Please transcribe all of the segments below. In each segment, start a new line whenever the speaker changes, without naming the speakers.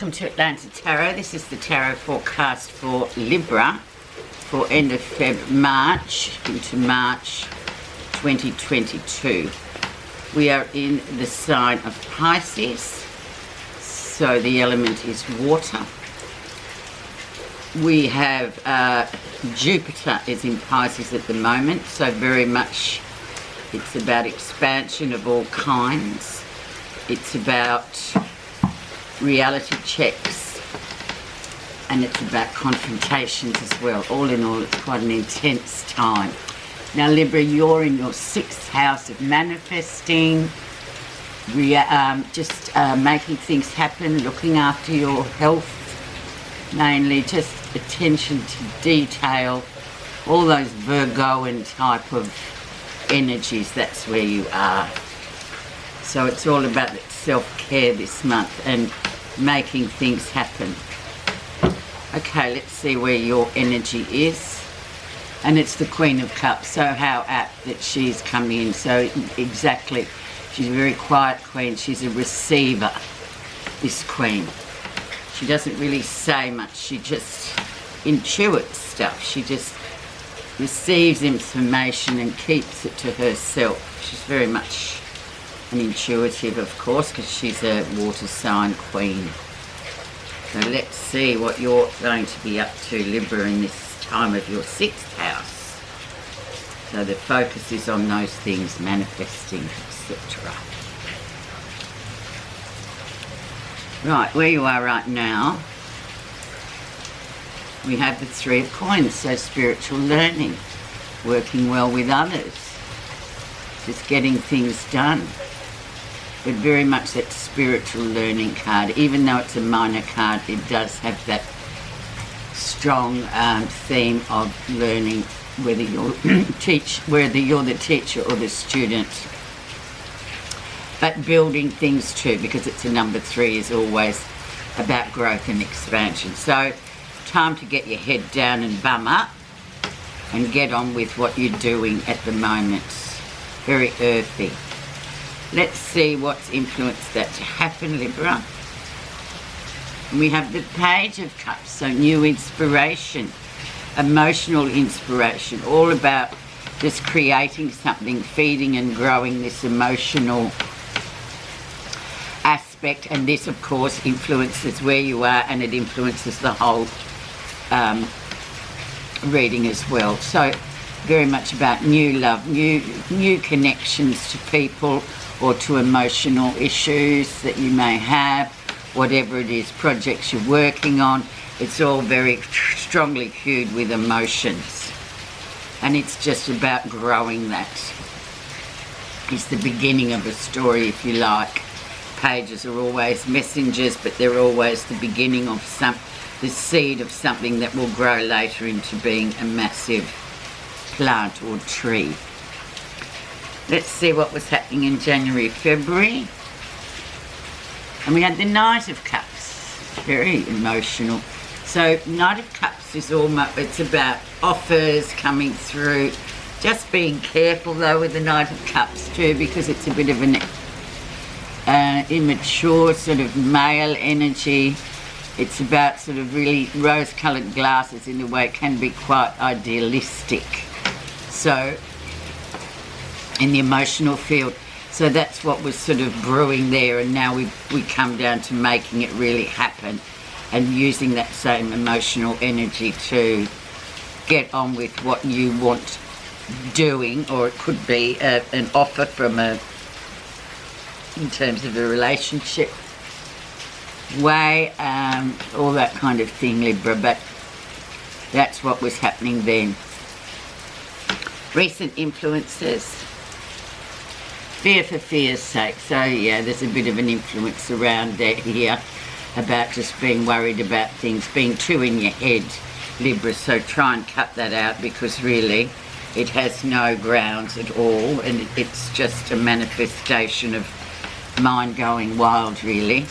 Welcome to Atlanta Tarot. This is the tarot forecast for Libra for end of March into March 2022. We are in the sign of Pisces, so the element is water. We have Jupiter is in Pisces at the moment, so very much it's about expansion of all kinds. It's about reality checks, and it's about confrontations as well. All in all, it's quite an intense time. Now Libra, you're in your 6th house of manifesting, just making things happen, looking after your health, mainly just attention to detail, all those Virgoan type of energies. That's where you are. So it's all about self-care this month and making things happen. Okay, let's see where your energy is. And it's the Queen of Cups, so how apt that she's come in. So exactly, she's a very quiet queen. She's a receiver, this queen. She doesn't really say much. She just intuits stuff. She just receives information and keeps it to herself. She's very much an intuitive, of course, because she's a water sign queen. So let's see what you're going to be up to, Libra, in this time of your 6th house. So the focus is on those things, manifesting, etc. Right, where you are right now, we have the 3 of Coins, so spiritual learning, working well with others, just getting things done. But very much that spiritual learning card. Even though it's a minor card, it does have that strong theme of learning, whether you're whether you're the teacher or the student. But building things too, because it's a number 3, is always about growth and expansion. So time to get your head down and bum up and get on with what you're doing at the moment. Very earthy. Let's see what's influenced that to happen, Libra. We have the Page of Cups, so new inspiration, emotional inspiration, all about just creating something, feeding and growing this emotional aspect. And this, of course, influences where you are, and it influences the whole reading as well. So very much about new love, new connections to people, or to emotional issues that you may have, whatever it is, projects you're working on. It's all very strongly hued with emotions. And it's just about growing that. It's the beginning of a story, if you like. Pages are always messengers, but they're always the beginning of the seed of something that will grow later into being a massive plant or tree. Let's see what was happening in January, February. And we had the Knight of Cups, very emotional. So Knight of Cups is it's about offers coming through. Just being careful though with the Knight of Cups too, because it's a bit of an immature sort of male energy. It's about sort of really rose-coloured glasses in a way. It can be quite idealistic. So in the emotional field. So that's what was sort of brewing there, and now we come down to making it really happen and using that same emotional energy to get on with what you want doing, or it could be an offer from in terms of a relationship way, all that kind of thing, Libra, but that's what was happening then. Recent influences. Fear for fear's sake. So yeah, there's a bit of an influence around there here about just being worried about things, being too in your head, Libra. So try and cut that out, because really it has no grounds at all, and it's just a manifestation of mind going wild, really.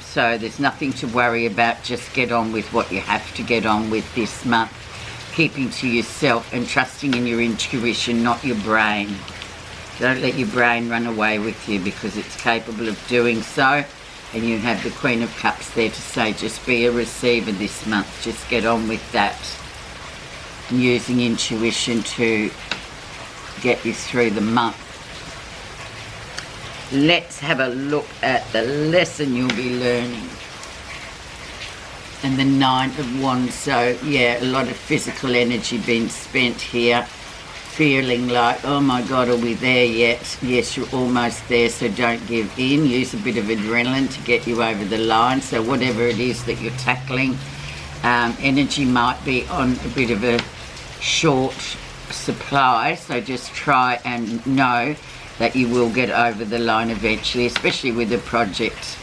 So there's nothing to worry about. Just get on with what you have to get on with this month, keeping to yourself and trusting in your intuition, not your brain. Don't let your brain run away with you, because it's capable of doing so. And you have the Queen of Cups there to say, just be a receiver this month. Just get on with that. And using intuition to get you through the month. Let's have a look at the lesson you'll be learning. And the Nine of Wands. So, yeah, a lot of physical energy being spent here. Feeling like, oh my God, are we there yet? Yes, you're almost there, so don't give in. Use a bit of adrenaline to get you over the line. So whatever it is that you're tackling, energy might be on a bit of a short supply. So just try and know that you will get over the line eventually, especially with a project.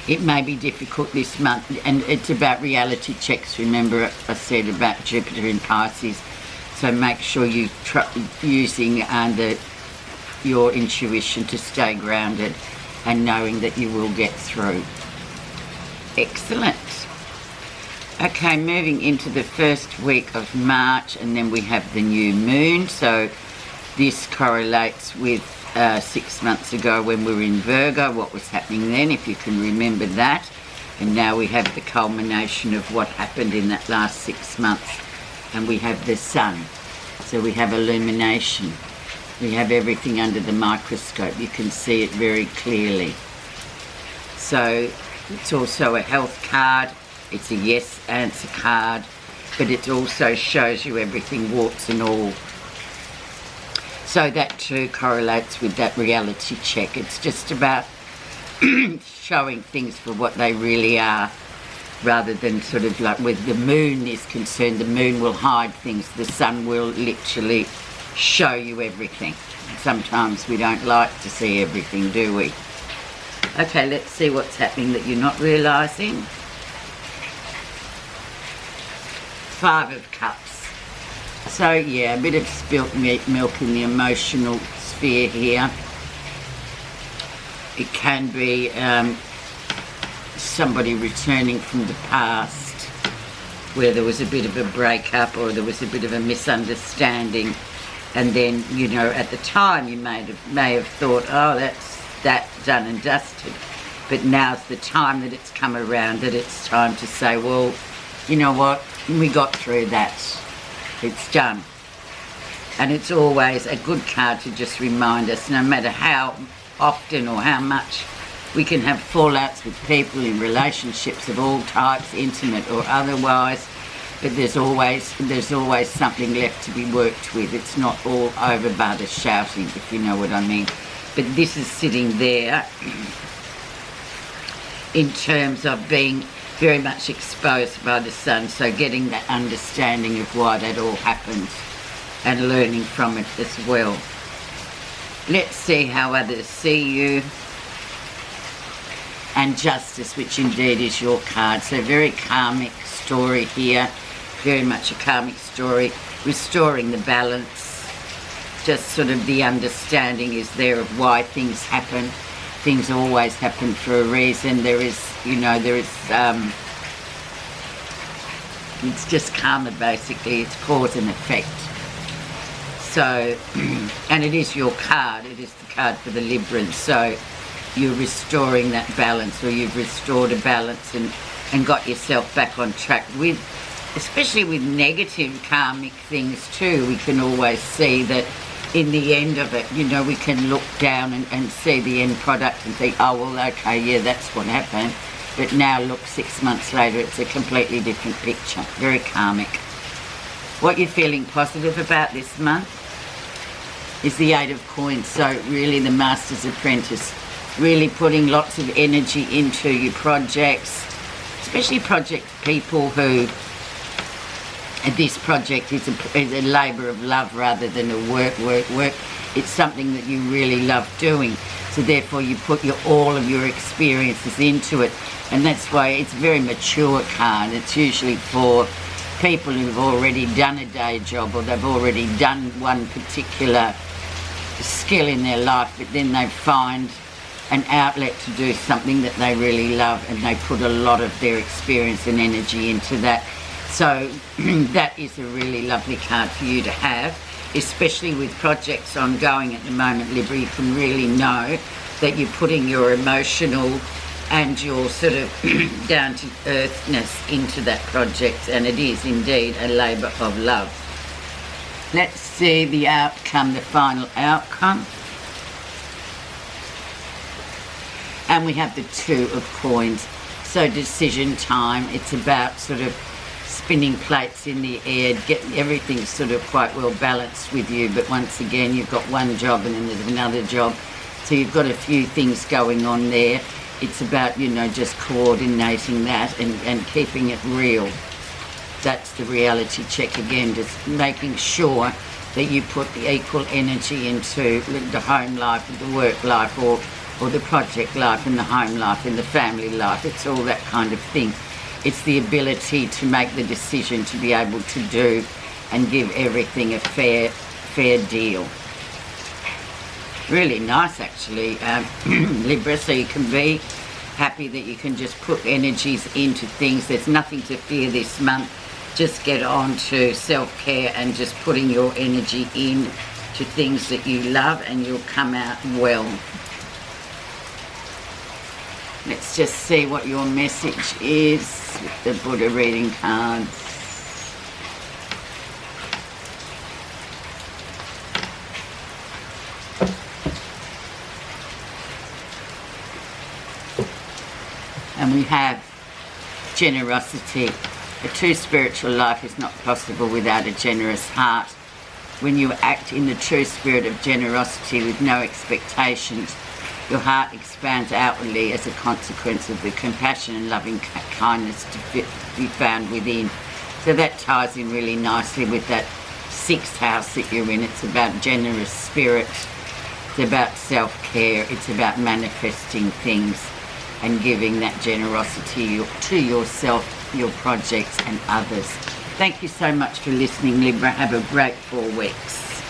It may be difficult this month, and it's about reality checks. Remember I said about Jupiter in Pisces. So make sure you using your intuition to stay grounded and knowing that you will get through. Excellent. Okay, moving into the first week of March, and then we have the new moon. So this correlates with 6 months ago when we were in Virgo, what was happening then, if you can remember that. And now we have the culmination of what happened in that last 6 months. And we have the sun. So we have illumination. We have everything under the microscope. You can see it very clearly. So it's also a health card. It's a yes answer card. But it also shows you everything, warts and all. So that too correlates with that reality check. It's just about showing things for what they really are. Rather than sort of like with the moon is concerned, the moon will hide things. The sun will literally show you everything. Sometimes we don't like to see everything, do we? Okay, let's see what's happening that you're not realising. 5 of Cups. So yeah, a bit of spilt milk in the emotional sphere here. It can be somebody returning from the past where there was a bit of a breakup or there was a bit of a misunderstanding, and then, you know, at the time you may have thought, oh, that's done and dusted, but now's the time that it's come around, that it's time to say, well, you know what, we got through that, it's done. And it's always a good card to just remind us, no matter how often or how much we can have fallouts with people in relationships of all types, intimate or otherwise, but there's always something left to be worked with. It's not all over butter shouting, if you know what I mean. But this is sitting there in terms of being very much exposed by the sun, so getting that understanding of why that all happened and learning from it as well. Let's see how others see you. And Justice, which indeed is your card. So very karmic story here, very much a karmic story, restoring the balance. Just sort of the understanding is there of why things happen. Things always happen for a reason. There is, you know, it's just karma basically, it's cause and effect. So, and it is your card, it is the card for the Librans. So you're restoring that balance, or you've restored a balance and got yourself back on track with, especially with negative karmic things too. We can always see that in the end of it, you know, we can look down and see the end product and think, oh, well, okay, yeah, that's what happened. But now look, 6 months later, it's a completely different picture. Very karmic. What you're feeling positive about this month is the 8 of Coins. So really the Master's Apprentice. Really putting lots of energy into your projects, especially project people who, this project is a labour of love rather than a work. It's something that you really love doing. So therefore you put all of your experiences into it. And that's why it's a very mature card. It's usually for people who've already done a day job, or they've already done one particular skill in their life, but then they find an outlet to do something that they really love, and they put a lot of their experience and energy into that. So that is a really lovely card for you to have, especially with projects ongoing at the moment, Libra. You can really know that you're putting your emotional and your sort of down to earthness into that project, and it is indeed a labour of love. Let's see the outcome, the final outcome. And we have the Two of Coins. So decision time, it's about sort of spinning plates in the air, getting everything sort of quite well balanced with you, but once again you've got one job and then there's another job, so you've got a few things going on there. It's about, you know, just coordinating that and keeping it real. That's the reality check again, just making sure that you put the equal energy into the home life, the work life, or the project life, and the home life, and the family life. It's all that kind of thing. It's the ability to make the decision to be able to do and give everything a fair deal. Really nice actually, Libra, so you can be happy that you can just put energies into things. There's nothing to fear this month. Just get on to self-care and just putting your energy in to things that you love, and you'll come out well. Let's just see what your message is with the Buddha reading cards. And we have generosity. A true spiritual life is not possible without a generous heart. When you act in the true spirit of generosity with no expectations, your heart expands outwardly as a consequence of the compassion and loving kindness to be found within. So that ties in really nicely with that 6th house that you're in. It's about generous spirit. It's about self-care. It's about manifesting things and giving that generosity to yourself, your projects and others. Thank you so much for listening, Libra. Have a great 4 weeks.